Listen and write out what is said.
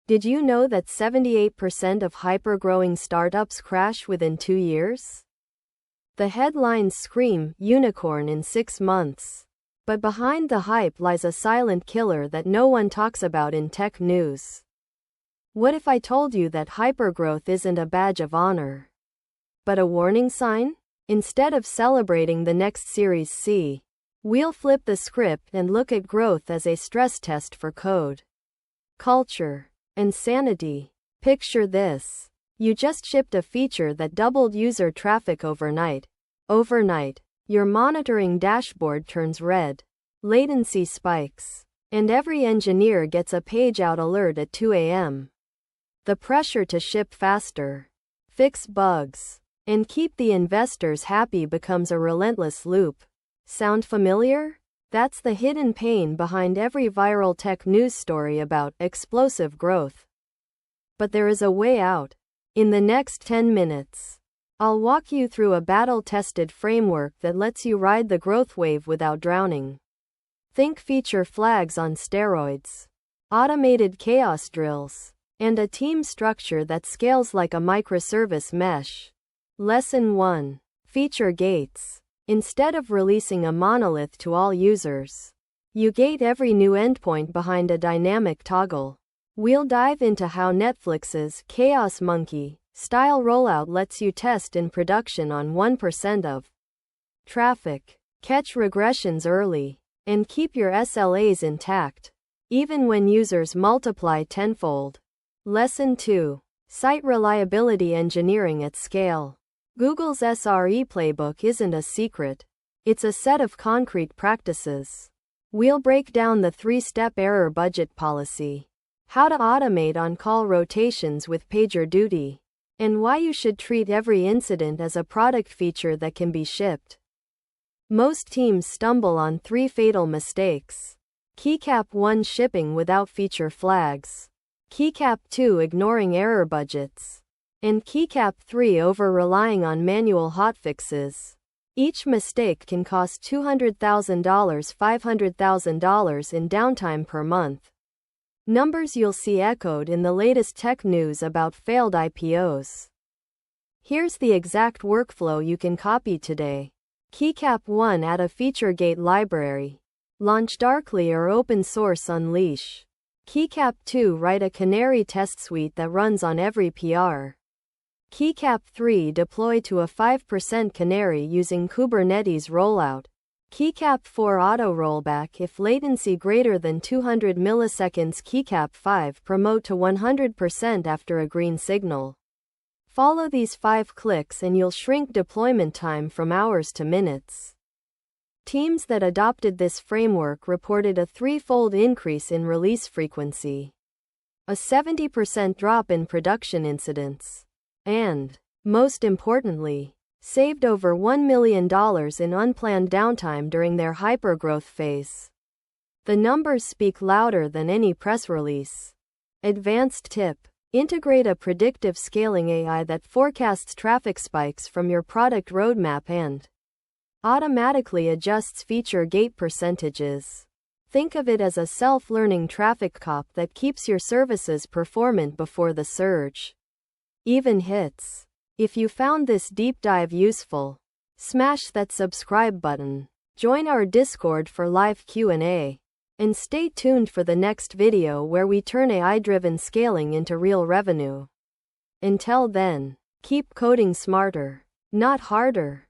Did you know that 78% of hyper-growing startups crash within 2 years? The headlines scream, unicorn in 6 months. But behind the hype lies a silent killer that no one talks about in tech news. What if I told you that hypergrowth isn't a badge of honor, but a warning sign? Instead of celebrating the next Series C, we'll flip the script and look at growth as a stress test for code, culture, and sanity. Picture this. You just shipped a feature that doubled user traffic overnight. Overnight, your monitoring dashboard turns red, latency spikes, and every engineer gets a page-out alert at 2 a.m. The pressure to ship faster, fix bugs, and keep the investors happy becomes a relentless loop. Sound familiar? That's the hidden pain behind every viral tech news story about explosive growth. But there is a way out. In the next 10 minutes, I'll walk you through a battle-tested framework that lets you ride the growth wave without drowning. Think feature flags on steroids, automated chaos drills, and a team structure that scales like a microservice mesh. Lesson 1. Feature gates. Instead of releasing a monolith to all users, you gate every new endpoint behind a dynamic toggle. We'll dive into how Netflix's Chaos Monkey style rollout lets you test in production on 1% of traffic, catch regressions early, and keep your SLAs intact, even when users multiply tenfold. Lesson 2. Site reliability engineering at scale. Google's SRE playbook isn't a secret. It's a set of concrete practices. We'll break down the 3-step error budget policy, how to automate on-call rotations with PagerDuty, and why you should treat every incident as a product feature that can be shipped. Most teams stumble on 3 fatal mistakes. Keycap 1, shipping without feature flags. Keycap 2, ignoring error budgets. And Keycap 3, over-relying on manual hotfixes. Each mistake can cost $200,000, $500,000 in downtime per month. Numbers you'll see echoed in the latest tech news about failed IPOs. Here's the exact workflow you can copy today. Keycap 1, add a FeatureGate library. Launch darkly or open source Unleash. Keycap 2, write a canary test suite that runs on every PR. Keycap 3, deploy to a 5% canary using Kubernetes rollout. Keycap 4, auto rollback if latency greater than 200 milliseconds. Keycap 5, promote to 100% after a green signal. Follow these 5 clicks and you'll shrink deployment time from hours to minutes. Teams that adopted this framework reported a 3-fold increase in release frequency, a 70% drop in production incidents, and, most importantly, saved over $1 million in unplanned downtime during their hypergrowth phase. The numbers speak louder than any press release. Advanced tip: integrate a predictive scaling AI that forecasts traffic spikes from your product roadmap and automatically adjusts feature gate percentages. Think of it as a self-learning traffic cop that keeps your services performant before the surge even hits. If you found this deep dive useful, smash that subscribe button, join our Discord for live Q&A, and stay tuned for the next video where we turn AI-driven scaling into real revenue. Until then, keep coding smarter, not harder.